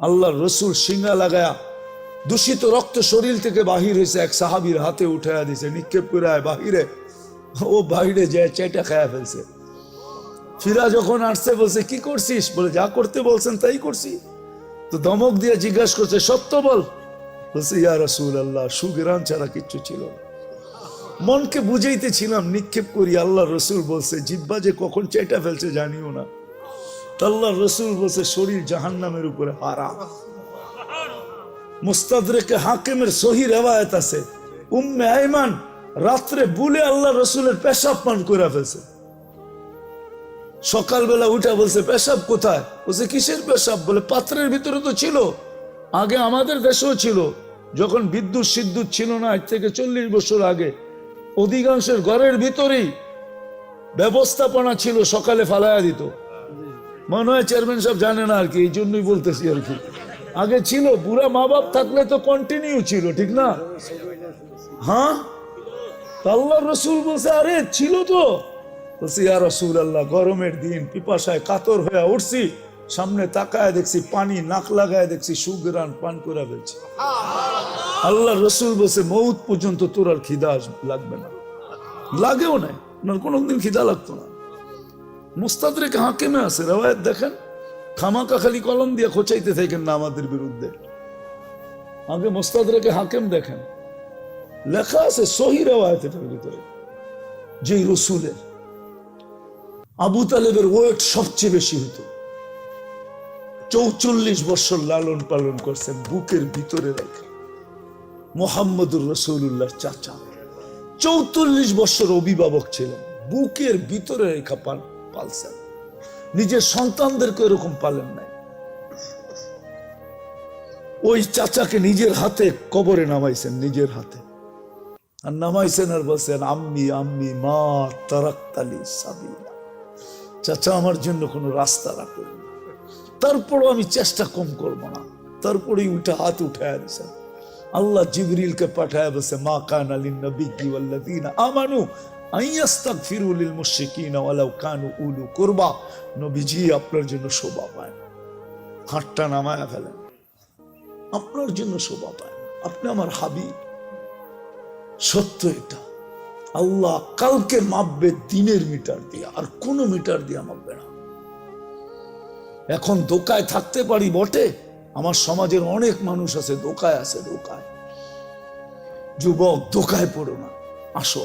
আল্লাহ রসুল সিঙ্গা লাগায়া দূষিত রক্ত শরীর থেকে বাহির হয়েছে, এক সাহাবীর হাতে উঠাইয়া দিছে, নিক্ষেপ করে বাহিরে, ও বাহিরে যায় চেটা খায়া ফেলছে। ফিরা যখন আসছে বলছে কি করছিস? বলে যা করতে বলছেন তাই করছি। তো ধমক দিয়ে জিজ্ঞাসা করছে সত্য বল। বলছে ইয়া রাসূলুল্লাহ, সুগরান ছাড়া কিচ্ছু ছিল না। মনকে বুঝাইতেছিলাম নিক্ষেপ করি, আল্লাহ রসুল বলছে জিব্বা যে কখন চেটা ফেলছে জানিও না। আল্লাহ রসুল বলছে শরীর জাহান্নামের উপরে হারাম। মুস্তাদরেকে হাকিমের সহি রিওয়ায়াত আছে, উম্মে আইমান রাত্রে বুলে আল্লাহ রসুলের পেশাব পান করে ফেলছে। সকালবেলা উঠা বলছে পেশাব কোথায়? বলছে কিসের পেশাব? বলে পাত্রের ভিতরে তো ছিল, আগে আমাদের দেশেও ছিল, যখন বিদ্যুৎ সিদ্যুৎ ছিল না, আজ থেকে 40 বছর আগে অধিকাংশের ঘরের ভিতরেই ব্যবস্থাপনা ছিল, সকালে ফালাইয়া দিত। মনে হয় চেয়ারম্যান সাহেব জানে না আর কি, এই জন্যই বলতেছি আর কি। আগে ছিল, বুড়া মা বাপ থাকলে তো কন্টিনিউ ছিল, ঠিক না? হ্যাঁ, আল্লাহ রসুল বলছে আরে ছিল তো। বলছি ইয়া রাসূলুল্লাহ, গরমের দিন পিপাসায় কাতর হয়ে উঠছি, সামনে তাকায় দেখছি পানি, নাক লাগায় দেখছি সুগরান পান করে ফেলছে। আল্লাহ রসুল বলছে মৌত পর্যন্ত তোর আর খিদা লাগবে না, লাগেও নাই, কোনোদিন খিদা লাগতো না। মুস্তাদরেক হাকিমে আছে রিওয়ায়াত দেখেন, খামাকা খালি কলম দিয়ে খোঁচাইতে থাকেন না আমাদের বিরুদ্ধে। আগে মুস্তাদরেকে হাকিম দেখেন, লেখা আছে সহি রিওয়ায়াতের ভিতরে যে রসুলের আবু তালেবের ওয়েট সবচেয়ে বেশি হতো। 44 বছর লালন পালন করছেন বুকের ভিতরে রেখে। মুহাম্মদুর রাসূলুল্লাহর চাচা 44 বছর অভিভাবক ছিলেন, বুকের ভিতরে রেখা পালছেন। নিজের সন্তানদেরকে এরকম পালেন নাই। ওই চাচাকে নিজের হাতে কবরে নামাইছেন, নিজের হাতে আর নামাইছেন, আর বলছেন আম্মি আম্মি মা তারাক্তালি সাবিলা, চাচা আমার জন্য কোনো রাস্তা রাখলেন না, তারপরও আমি চেষ্টা কম করব না। তারপরেই উঠে হাত উঠায় দিয়েছেন। আল্লাহ জিবরিলকে পাঠায় বলছে মা কানা লিন-নবিয়্যি ওয়াল্লাযীনা আমানু আইয়াস্তাগফিরু লিল মুশরিকিনা ওয়ালাউ কানু উলু কুরবা। নবীজি আপনার জন্য শোভা পায় না, হাতটা নামায়া ফেলেন, আপনার জন্য শোভা পায় না, আপনি আমার হাবিব। সত্য এটা, আল্লাহ কালকে মাপবে দিনের মিটার দিয়ে, আর কোনো মিটার দিয়ে মাপবে না। এখন দোকায় থাকতে পারি বটে, আমার সমাজের অনেক মানুষ আছে দোকায় আছে, দোকায়। যুবক দোকায় পড়ো না, আসো।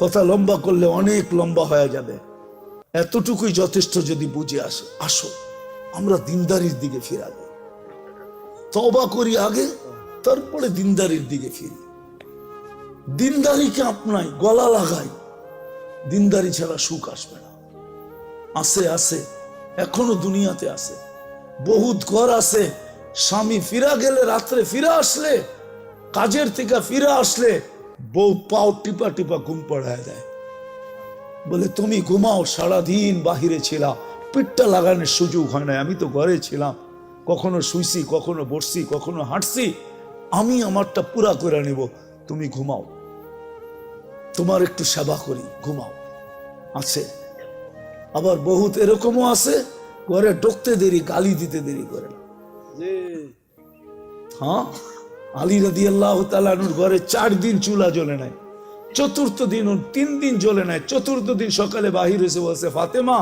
কথা লম্বা করলে অনেক লম্বা হয়ে যাবে, এতটুকুই যথেষ্ট যদি বুঝে আসে। আসো আমরা দিনদারির দিকে ফিরে যাই, তওবা করি আগে, তারপরে দিনদারির দিকে ফিরি। দিনদারিকে আপনাই, গলা লাগাই, দিনদারি ছাড়া সুখ আসবে না। আছে আছে, এখনো দুনিয়াতে আছে, বহুত ঘর আছে, স্বামী ফিরা গেলে, রাত্রে ফিরা আসলে, কাজের থেকে ফিরা আসলে বউ পাও টিপা টিপা ঘুম পড়ায় দেয়, বলে তুমি ঘুমাও, সারাদিন বাহিরে ছিলা, পিঠটা লাগানোর সুযোগ হয় না, আমি তো ঘরে ছিলাম, কখনো শুইছি, কখনো বসছি, কখনো হাঁটছি, আমি আমারটা পুরা করে নেব, তুমি ঘুমাও, তোমার একটু সেবা করি, ঘুমাও। আছে আবার বহুত এরকমও আছে, ঘরে ঢুকতে দেরি, গালি দিতে দেরি করে না। হ্যাঁ, আলী রাদিয়াল্লাহু তাআলা আনহুর ঘরে 4 দিন চুলা জ্বলে নাই, চতুর্থ দিন 3 দিন জ্বলে নাই, চতুর্থ দিন সকালে বাহির হয়েছে, বলছে ফাতেমা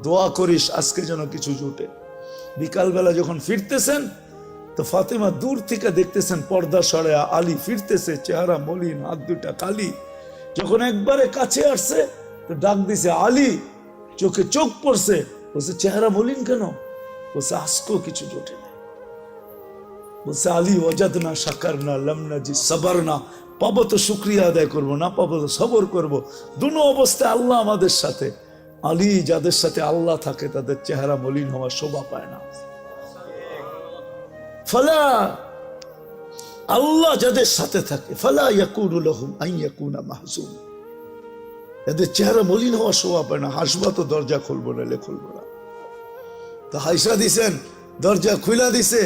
দোয়া করিস আজকে যেন কিছু জুটে। বিকালবেলা যখন ফিরতেছেন তো ফাতেমা দূর থেকে দেখতেছেন পর্দা সরায়া আলী ফিরতেছে, চেহারা মলিন, হাত দুটা কালি। যখন একবারে কাছে আসছে তো ডাক দিছে আলী, চোখে চোখ পড়ছে, বলছে চেহারা মলিন কেন? বলছে আজকেও কিছু জোটে না। বলছে আলী ওয়াজাদনা শাকারনা লাম নাজি সাবারনা, পাবো তো শুকরিয়া আদায় করবো, না পাবো তো সবর করবো, দুনো অবস্থায় আল্লাহ আমাদের সাথে। আলী যাদের সাথে আল্লাহ থাকে তাদের চেহারা মলিন হওয়া শোভা পায় না। ফালা, আল্লাহ যাদের সাথে থাকে, ফালা ইয়াকুনু লাহুম আন ইয়াকুনা মাহজুন, এদের চেহারা মলিন হওয়া শোভা পায় না। হাসবা তো দরজা খুলবো না, খুলবো না, তো হাইসা দিছেন, দরজা খুলা দিছে,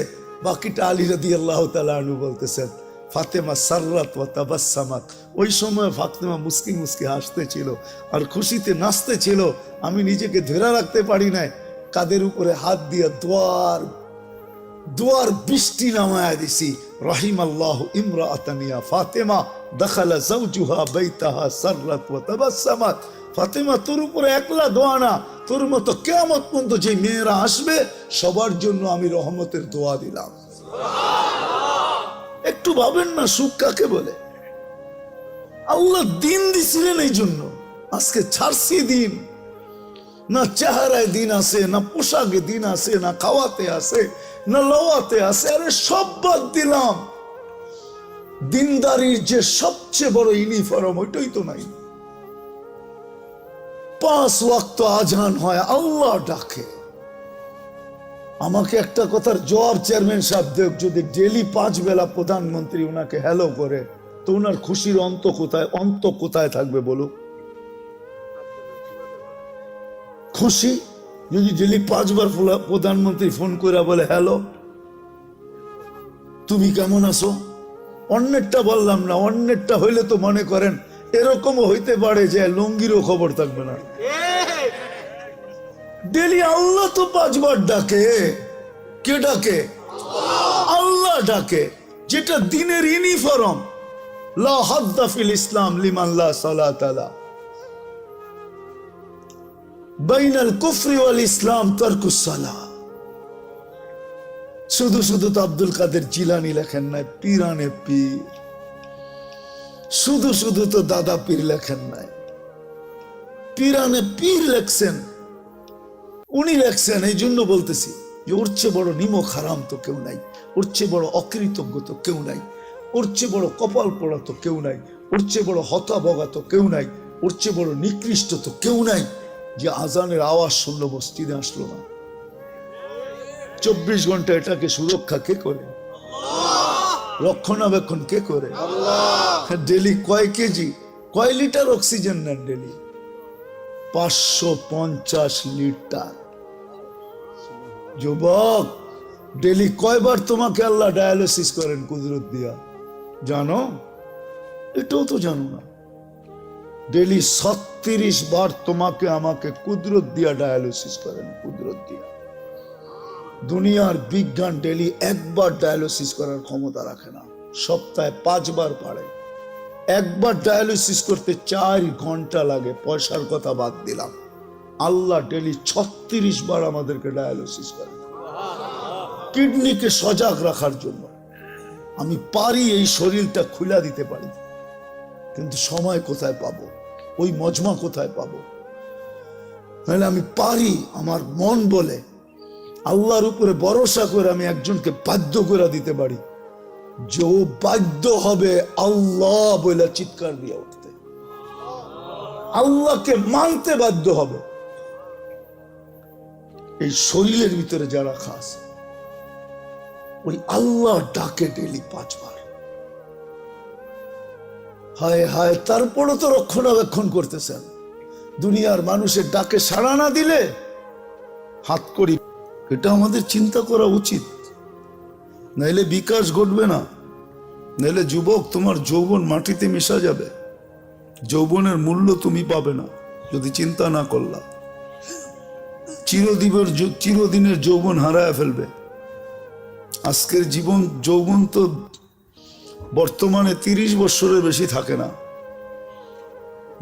বাকিটা আলী রাদিয়াল্লাহু তাআলা আনহু বলতেছেন ফাতেমা সাররাত ওয়া তাবাসসামাত, ওই সময় ফাতেমা মুস্কি মুস্কি হাসতে ছিল আর খুশিতে নাচতে ছিল। আমি নিজেকে ধরে রাখতে পারি নাই, কাদের উপরে হাত দিয়ে দোয়ার দুয়ার বৃষ্টি নামায়া দিছি। রাহিমাল্লাহু ইমরাআতান ইয়া ফাতেমা দাখালা যাওজুহা বাইতাহা সাররাত ওয়া তাবাসসামাত। ফাতেমা, তোর উপরে একলা দোয়া না, তোর মতো কিয়ামত পর্যন্ত যে মেয়েরা আসবে সবার জন্য আমি রহমতের দোয়া দিলাম। একটু ভাবেন না সুখ কাকে বলে। আল্লাহ দিন দিছিলেন এই জন্য। আজকে ছাড়ছি দিন, না চেহারায় দিন আছে, না পোশাকে দিন আছে, না খাওয়াতে আছে, না লওয়াতে আছে। আরে সব বাদ দিলাম। দিনদারির যে সবচেয়ে বড় ইউনিফর্ম ওইটাই তো নাই। 5 ওয়াক্ত আজান হয়, আল্লাহ ডাকে। আমাকে একটা কথার জবাব চেয়ারম্যান সাহেব দেব, যদি ডেলি 5 বেলা প্রধানমন্ত্রী ওনাকে হ্যালো করে তো ওনার খুশির অন্ত কোথায় থাকবে বলো? খুশি যদি ডেলি 5 বার প্রধানমন্ত্রী ফোন করে বলে হ্যালো তুমি কেমন আছো, অন্যেরটা বললাম না, অন্যেরটা হইলে তো মনে করেন এরকমও হইতে পারে যে লুঙ্গিরও খবর থাকবে না। ডেলি আল্লাহ তো 5 বার ডাকে। কে ডাকে? আল্লাহ ডাকে, যেটা দিনের ইউনিফর্ম। লা হাদ্দা ফিল ইসলাম লিমান লা সালাতা লা। বাইনাল কুফরি ওয়াল ইসলাম তারকুস সালাহ। শুধু শুধু তো আব্দুল কাদের জিলানী লেখেন নাই, পীরানে পীর। শুধু শুধু তো দাদা পীর লেখেন নাই, পীরানে পীর লেখছেন। উনি লেখছেন, এই জন্য বলতেছি যে ওর চেয়ে বড় নিমক হারাম তো কেউ নাই, ওর চেয়ে বড় অকৃতজ্ঞ তো কেউ নাই, ওর চেয়ে বড় কপাল পোড়া তো কেউ নাই, ওর চেয়ে বড় হতাভগা তো কেউ নাই, ওর চেয়ে বড় নিকৃষ্ট তো কেউ নাই যে আজানের আওয়াজ শুনলো মসজিদে আসলো না। 24 ঘন্টা এটাকে সুরক্ষা কে করে? রক্ষণাবেক্ষণ কে করে? ডেলি কয় কেজি, কয় লিটার অক্সিজেন নেন ডেলি? 550 লিটার। যুবক, ডেলি কয়বার তোমাকে আল্লাহ ডায়ালিসিস করেন কুদরত দিয়া জানো? এটাও তো জানো না। ডেলি 36 বার তোমাকে আমাকে কুদরত দিয়া ডায়ালিসিস করেন, কুদরত দিয়া। দুনিয়ার বিজ্ঞান ডেলি 1 বার ডায়ালিসিস করার ক্ষমতা রাখে না, সপ্তাহে 5 বার পারে। 1 বার ডায়ালিসিস করতে 4 ঘন্টা লাগে, পয়সার কথা বাদ দিলাম। আল্লাহ ডেলি 36 বার আমাদেরকে ডায়ালিসিস করেন কিডনিকে সজাগ রাখার জন্য। আমি পারি এই শরীরটা খুলে দিতে পারি, কিন্তু সময় কোথায় পাবো, ওই মজমা কোথায় পাবো? নাহলে আমি পারি, আমার মন বলে, আল্লাহর উপরে ভরসা করে আমি একজনকে বাধ্য করে দিতে পারি যে ও বাধ্য হবে আল্লাহ বলে চিৎকার দিয়ে উঠতে, আল্লাহকে মানতে বাধ্য হবে। এই শরীরের ভিতরে যারা খাস ওই আল্লাহ ডাকে ডেলি 5 বার। হায় হায়, তারপরও তো রক্ষণাবেক্ষণ করতেছেন। দুনিয়ার মানুষের ডাকে সাড়া না দিলে হাত করি। এটা আমাদের চিন্তা করা উচিত, নাইলে বিকাশ ঘটবে না। নাইলে যুবক, তোমার যৌবন মাটিতে মিশা যাবে। যৌবনের মূল্য তুমি পাবে না যদি চিন্তা না করলা। চিরদিনের যৌবন হারায় ফেলবে। আজকের যৌবন তো বর্তমানে 30 বছরের বেশি থাকে না।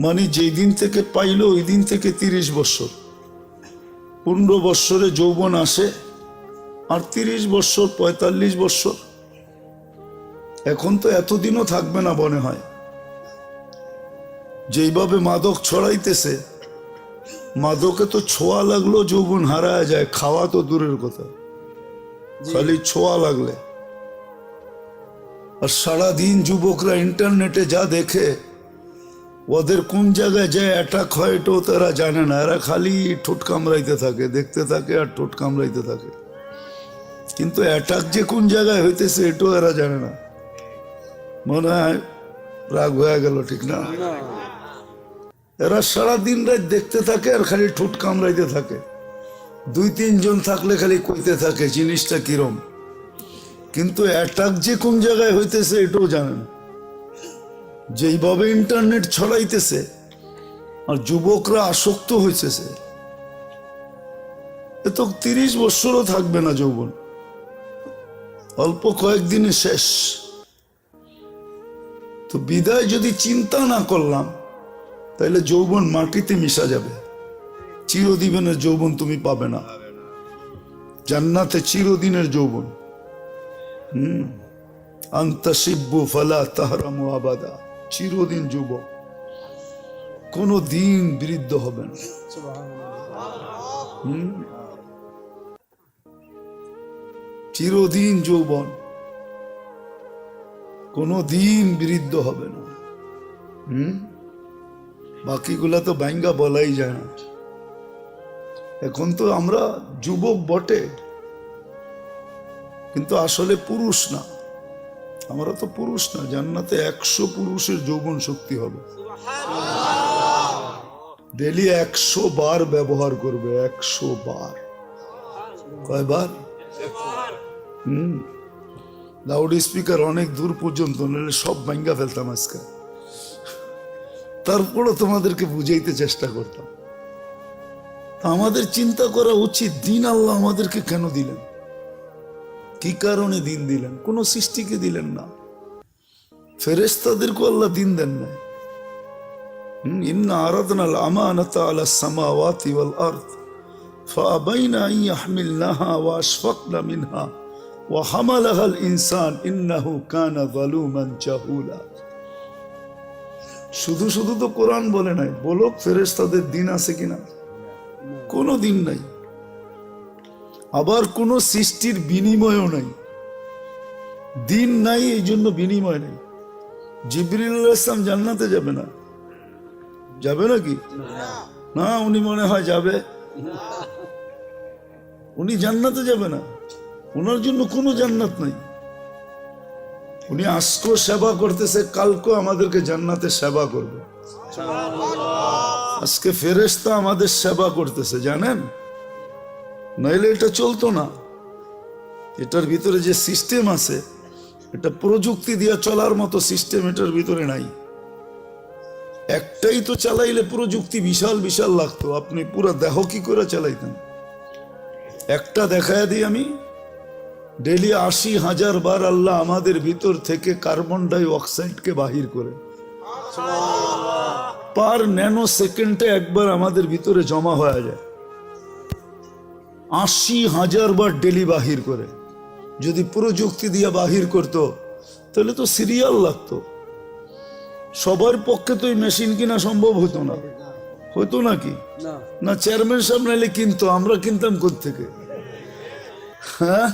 মানে যেই দিন থেকে পাইলো ওই দিন থেকে 30 বছর। 15 বছরে যৌবন আসে, আর 30 বছর 45 বছর। এখন তো এতদিনও থাকবে না মনে হয়। যেইভাবে মাদক ছড়াইতেছে, মাদকে তো ছোঁয়া লাগলো যৌবন হারায় যায়, খাওয়া তো দূরের কথা, খালি ছোঁয়া লাগলে। আর সারাদিন যুবকরা ইন্টারনেটে যা দেখে, ওদের কোন জায়গায় যায় অ্যাটাক হয় এটাও তারা জানে না। এরা খালি ঠোঁট কামড়াইতে থাকে, দেখতে থাকে আর ঠোঁট কামড়াইতে থাকে। কিন্তু অ্যাটাক যে কোন জায়গায় হইতেছে এটাও এরা জানে না। মনে হয় রাগ হয়ে গেল, ঠিক না? এরা সারাদিন রাত দেখতে থাকে আর খালি ঠোঁট কামড়াইতে থাকে। 2-3 জন থাকলে খালি কইতে থাকে জিনিসটা কিরম। কিন্তু অ্যাটাক যে কোন জায়গায় হইতেছে এটাও জানে না। যেইভাবে ইন্টারনেট ছড়াইতেছে আর যুবকরা আসক্ত হইতেছে, এ তো 30 বছরও থাকবে না যৌবন। অল্প কয়েকদিনে শেষ। তো বিদায় যদি চিন্তা না করলাম তাহলে যৌবন মাটিতে মিশা যাবে, চিরদিনের যৌবন তুমি পাবে না। জান্নাতে চিরদিনের যৌবন। আনতা শিব্বু ফালা তাহরামু আবাদা, চিরদিন যুবক, কোনো দিন বৃদ্ধ হবে না। চিরদিন যৌবন, কোনো দিন বৃদ্ধ হবে না। বাকিগুলা তো ব্যাঙ্গা বলাই যায় না। এখন তো আমরা যুবক বটে, কিন্তু আসলে পুরুষ না। আমরা তো পুরুষ না। জান্নাতে 100 পুরুষের যৌবন শক্তি হবে। ডেলি 100 বার ব্যবহার করবে, 100 বার। কয়বার? লাউড স্পিকার অনেক দূর পর্যন্ত, নাহলে সব ভাঙ্গা ফেলতাম আজকে। তারপরও তোমাদেরকে বুঝাইতে চেষ্টা করতাম। আমাদের চিন্তা করা উচিত, দিন আল্লাহ আমাদেরকে কেন দিলেন, কি কারণে দিন দিলেন? কোন সৃষ্টিকে দিলেন না, ফেরেশতাদেরকে আল্লাহ দিন দেন না। ইন্না আরাদনাল আমানাতা আলাস সামাওয়াতি ওয়াল আরদ ফাআবাইনা আন ইয়াহমিলনাহা ওয়া আশফাকনা মিনহা ওয়া হামালাহাল ইনসান ইন্নাহু কানা যালুমান জাহুলা। শুধু শুধু তো কোরআন বলে নাই, বলো ফেরেশতাদের দিন আছে কিনা? কোনো দিন নাই। আবার কোন সৃষ্টির বিনিময়ও নাই। দিন নাই, এই জন্য বিনিময় নেই। জিবরিল আলাইহিস সালাম জান্নাতে যাবে না? যাবে নাকি? না, উনি মনে হয় যাবে। উনি জান্নাতে যাবে না, ওনার জন্য কোনো জান্নাত নাই। উনি আজকেও সেবা করতেছে, কালকেও আমাদেরকে জান্নাতে সেবা করবে। আজকে ফেরেশতা আমাদের সেবা করতেছে, জানেন? নইলে এটা চলতো না। এটার ভিতরে যে সিস্টেম আছে, এটা প্রযুক্তি দিয়ে চলার মতো সিস্টেম এটার ভিতরে নাই। একটাই তো চালাইলে প্রযুক্তি বিশাল বিশাল লাগতো, আপনি পুরো দেহ কি করে চালাইতেন? একটা দেখায় দিই আমি, ডেলি 80,000 বার আল্লাহ আমাদের ভিতর থেকে কার্বন ডাই অক্সাইডকে বাহির করে, পার ন্যানো সেকেন্ডে একবার আমাদের ভিতরে জমা হয়ে যায়। 80,000 বার ডেলি বাহির করে। যদি প্রযুক্তি দিয়ে বাহির করত তাহলে তো সিরিয়াল লাগতো। সবার পক্ষে তো এই মেশিন কিনা সম্ভব হতো না। হতো নাকি? না, চেয়ারম্যান সাহেব নাইলে কিনতো, আমরা কিনতাম কোত্থেকে? হ্যাঁ,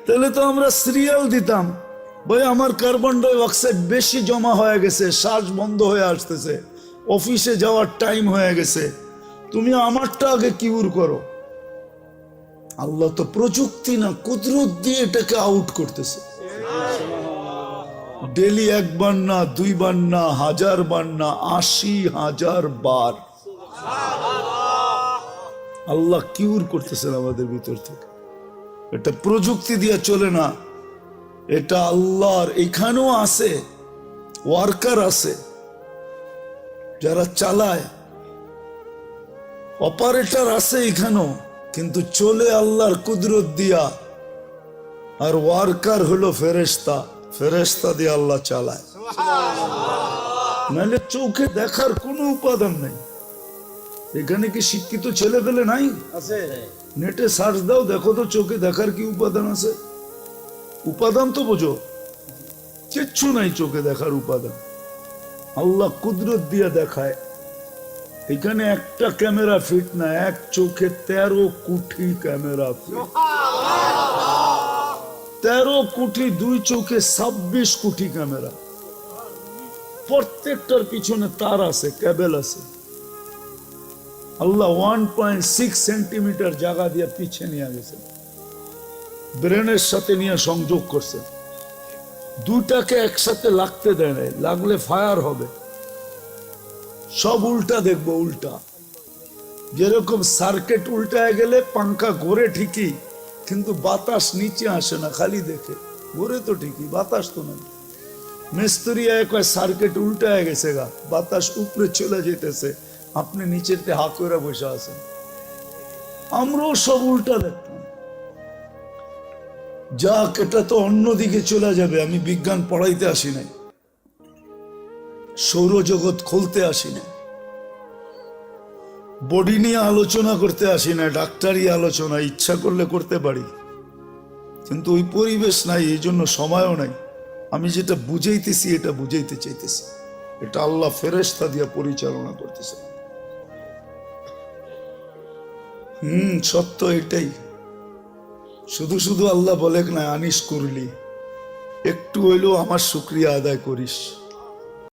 তাহলে তো আমরা সিরিয়াল দিতাম, ভাই আমার কার্বন ডাই অক্সাইড বেশি জমা হয়ে গেছে, শ্বাস বন্ধ হয়ে আসতেছে, অফিসে যাওয়ার টাইম হয়ে গেছে, তুমি আমারটা আগে কিউর করো। আল্লাহ তো প্রযুক্তি না, কুদরত দিয়ে এটাকে আউট করতেছে। ডেলি একবার না, দুইবার না, 1000 বার না, 80,000 বার আল্লাহ কিউর করতেছেন আমাদের ভিতর থেকে। এটা প্রযুক্তি দিয়ে চলে না, এটা আল্লাহর। এখানেও আছে ওয়ার্কার, আছে যারা চালায়, অপারেটর আছে এখানেও, কিন্তু চলে আল্লাহর কুদরত দিয়া। আর ওয়ার্কার হলো ফেরেশতা, ফেরেশতা দিয়ে আল্লাহ চালায়। নাহলে চোখে দেখার কোনো উপাদান নেই। এখানে কি শিক্ষিত ছেলে পেলে নাই? আছে। নেটে সার্চ দাও, দেখো তো চোখে দেখার কি উপাদান আছে। উপাদান তো বোঝো, কিচ্ছু নাই চোখে দেখার উপাদান। আল্লাহ কুদরত দিয়ে দেখায়। এখানে একটা ক্যামেরা ফিট না, এক চোখে 13 কোটি ক্যামেরা ফিট। 13 কোটি, 2 চোখে 26 কোটি ক্যামেরা। প্রত্যেকটার পিছনে তার আছে, কেবল আছে। আল্লাহ 1.6 সেন্টিমিটার জায়গা দিয়ে পিছিয়ে নিয়ে গেছে, ব্রেনের সাথে নিয়ে সংযোগ করছে। দুটাকে একসাথে লাগতে দেয় নাই, লাগলে ফায়ার হবে। সব উল্টা দেখবো, উল্টা। যেরকম সার্কিট উল্টায় গেলে পাঙ্খা ঘোরে ঠিকই, কিন্তু বাতাস নিচে আসে না, খালি দেখে। ঘোরে তো ঠিকই, বাতাস তো নাই। মিস্ত্রি কয় সার্কিট উল্টায় গেছে গা, বাতাস উপরে চলে যেতেছে, আপনি নিচেতে হা করে বসে আছেন। আমরাও সব উল্টা দেখতাম। যাক, এটা তো অন্যদিকে চলে যাবে। আমি বিজ্ঞান পড়াইতে আসি নাই, সৌরজগৎ খুলতে আসি না, বডি নিয়ে আলোচনা করতে আসি না, ডাক্তারি আলোচনা ইচ্ছা করলে করতে পারি, কিন্তু ওই পরিবেশ নাই, এই জন্য সময়ও নাই। আমি যেটা বুঝাইতেছি এটা বুঝাইতে চাইতেছি, এটা আল্লাহ ফেরেশতা দিয়া পরিচালনা করতেছে। সত্য এটাই। শুধু শুধু আল্লাহ বলে না আনিস করলি, একটু হইলেও আমার শুকরিয়া আদায় করিস।